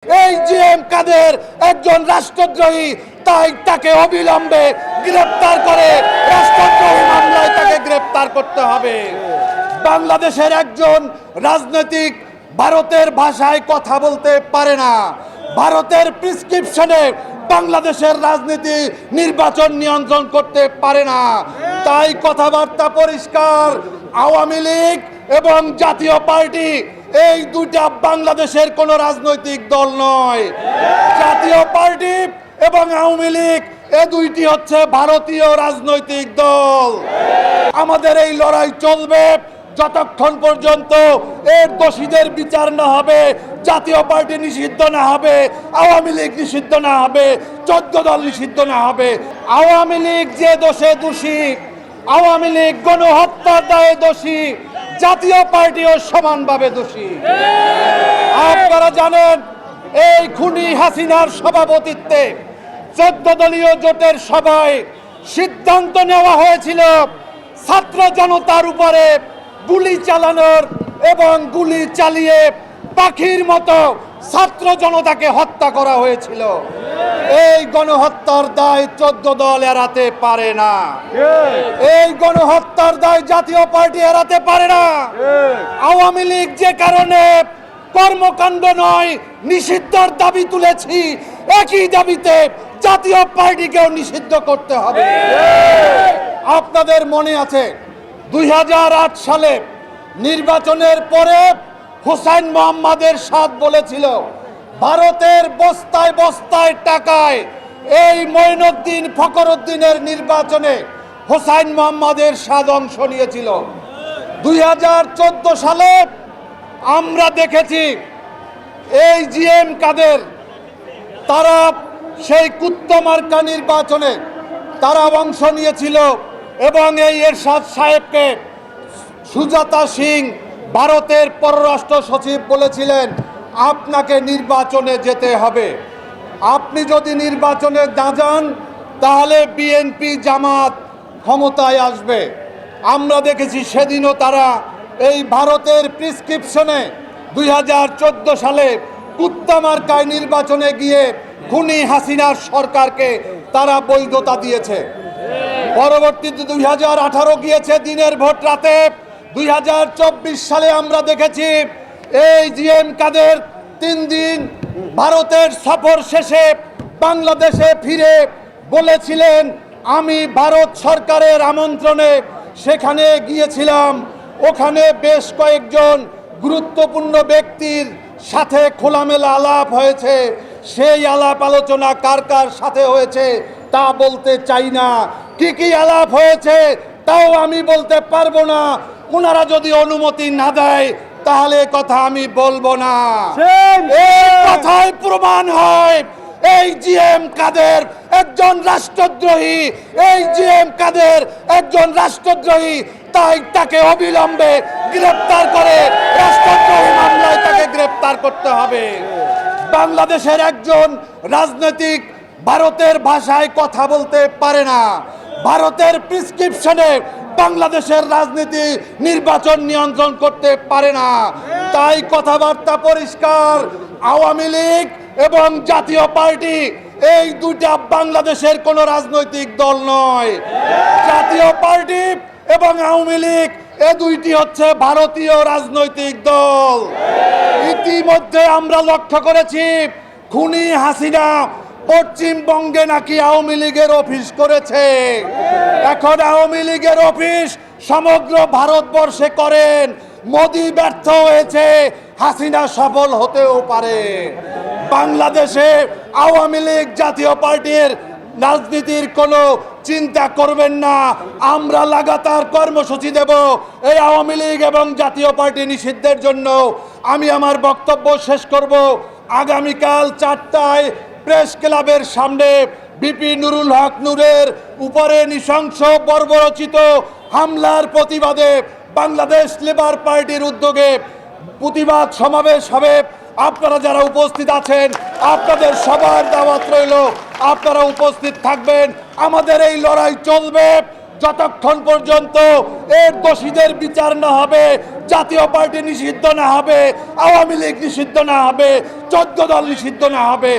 এই জিএম কাদের একজন রাষ্ট্রদ্রোহী, তাই তাকে অবিলম্বে গ্রেফতার করে রাষ্ট্রদ্রোহী মামলায় তাকে গ্রেফতার করতে হবে। বাংলাদেশের একজন রাজনৈতিক ভারতের ভাষায় কথা বলতে পারে না। ভারতের প্রেসক্রিপশনে বাংলাদেশের রাজনীতি নির্বাচন নিয়ন্ত্রণ করতে পারে না। তাই কথাবার্তা পরিষ্কার, আওয়ামী লীগ এবং জাতীয় পার্টি এই দুইটা বাংলাদেশের কোনো রাজনৈতিক দল নয়। জাতীয় পার্টি এবং আওয়ামী লীগ এ দুইটি হচ্ছে ভারতীয় রাজনৈতিক দল। আমাদের এই লড়াই চলবে যতক্ষণ পর্যন্ত এর দোষীদের বিচার না হবে, জাতীয় পার্টি নিষিদ্ধ না হবে, আওয়ামী লীগ নিষিদ্ধ না হবে, 14 দল নিষিদ্ধ না হবে। আওয়ামী লীগ যে দোষে দোষী, আওয়ামী লীগ গণহত্যার দায়ে দোষী, জাতীয় পার্টিও সমানভাবে দোষী। আপনারা জানেন এই খুনি হাসিনার সভাপতিত্বে 14 দলীয় জোটের সভায় সিদ্ধান্ত নেওয়া হয়েছিল ছাত্র জনতার উপরে গুলি চালানোর এবং গুলি চালিয়ে পাখির মতো ছাত্র জনতাকে হত্যা করা হয়েছিল। এই গণহত্যার দায় 14 দল এড়াতে পারে না। এই গণহত্যার দায় জাতীয় পার্টি এড়াতে পারে না। আওয়ামী লীগ যে কারণে কর্মকাণ্ড নয় নিষিদ্ধর দাবি তুলেছি, একই দাবিতে জাতীয় পার্টিকেও নিষিদ্ধ করতে হবে। আপনাদের মনে আছে 2008 সালে নির্বাচনের পরে হুসাইন মোহাম্মদ এরশাদ বলেছিল ভারতের বস্তায় বস্তায় টাকায় এই মঈনুদ্দিন ফখরুদ্দিনের নির্বাচনে হুসাইন মোহাম্মদ এরশাদ অংশ নিয়েছিল। 2014 সালে আমরা দেখেছি এই জিএম কাদের তারা সেই কুত্তমার্কা নির্বাচনে তারা অংশ নিয়েছিল এবং এই এরশাদ সাহেবকে সুজাতা সিং ভারতের পররাষ্ট্র সচিব বলেছিলেন আপনাকে নির্বাচনে যেতে হবে, আপনি যদি নির্বাচনে না যান তাহলে বিএনপি জামাত ক্ষমতায় আসবে। আমরা দেখেছি সেদিনও তারা এই ভারতের প্রেসক্রিপশনে 2014 সালে কুত্তামার্কায় নির্বাচনে গিয়ে খুনি হাসিনার সরকারকে তারা বৈধতা দিয়েছে। পরবর্তীতে 2018 গিয়েছে দিনের ভোট রাতে। 2024 সালে আমরা দেখেছি এই জিএম কাদের 3 দিন ভারতের সফর শেষে বাংলাদেশে ফিরে বলেছিলেন আমি ভারত সরকারের আমন্ত্রণে সেখানে গিয়েছিলাম, ওখানে বেশ কয়েকজন গুরুত্বপূর্ণ ব্যক্তির সাথে খোলামেলা আলাপ হয়েছে। সেই আলাপ আলোচনা কার কার সাথে হয়েছে তা বলতে চাই না, কি কি আলাপ হয়েছে তাও আমি বলতে পারবো না। ওনারা যদি অনুমতি না দেয় তাহলে কথা আমি বলবো না। এই কথায় প্রমাণ হয় এই জিএম কাদের একজন রাষ্ট্রদ্রোহী, এই জিএম কাদের একজন রাষ্ট্রদ্রোহী, তাই তাকে অবিলম্বে গ্রেফতার করে রাষ্ট্রদ্রোহী মামলায় তাকে গ্রেফতার করতে হবে। বাংলাদেশের একজন রাজনৈতিক ভারতের ভাষায় কথা বলতে পারে না। ভারতের প্রেসক্রিপশনে বাংলাদেশের রাজনীতি নির্বাচন নিয়ন্ত্রণ করতে পারে না। তাই কথাবার্তা পরিষ্কার, আওয়ামী লীগ এবং জাতীয় পার্টি এই দুইটা বাংলাদেশের কোনো রাজনৈতিক দল নয়। জাতীয় পার্টি এবং আওয়ামী লীগ এ দুইটি হচ্ছে ভারতীয় রাজনৈতিক দল। ইতিমধ্যে আমরা লক্ষ্য করেছি খুনি হাসিনা পশ্চিমবঙ্গে নাকি আওয়ামী লীগের অফিস করেছে। এখন আওয়ামী লীগের অফিস সমগ্র ভারতবর্ষে করেন। মোদি ব্যর্থ হয়েছে, হাসিনা সফল হতেও পারে। বাংলাদেশে আওয়ামী লীগ জাতীয় পার্টির রাজনীতির কোনো চিন্তা করবেন না। আমরা লাগাতার কর্মসূচি দেব এই আওয়ামী লীগ এবং জাতীয় পার্টি নিষিদ্ধের জন্য। আমি আমার বক্তব্য শেষ করব আগামীকাল 4টায় প্রেস ক্লাবের সামনে বিপি নুরুল হক নূরের উপরে নৃশংস বর্বরচিত হামলার প্রতিবাদে বাংলাদেশ লেবার পার্টির উদ্যোগে প্রতিবাদ সমাবেশ হবে। আপনারা যারা উপস্থিত আছেন আপনাদের সবার দাওয়াত রইল, আপনারা উপস্থিত থাকবেন। আমাদের এই লড়াই চলবে যতক্ষণ পর্যন্ত এর দোষীদের বিচার না হবে, জাতীয় পার্টি নিষিদ্ধ না হবে, আওয়ামী লীগ নিষিদ্ধ না হবে, 14 দল নিষিদ্ধ না হবে।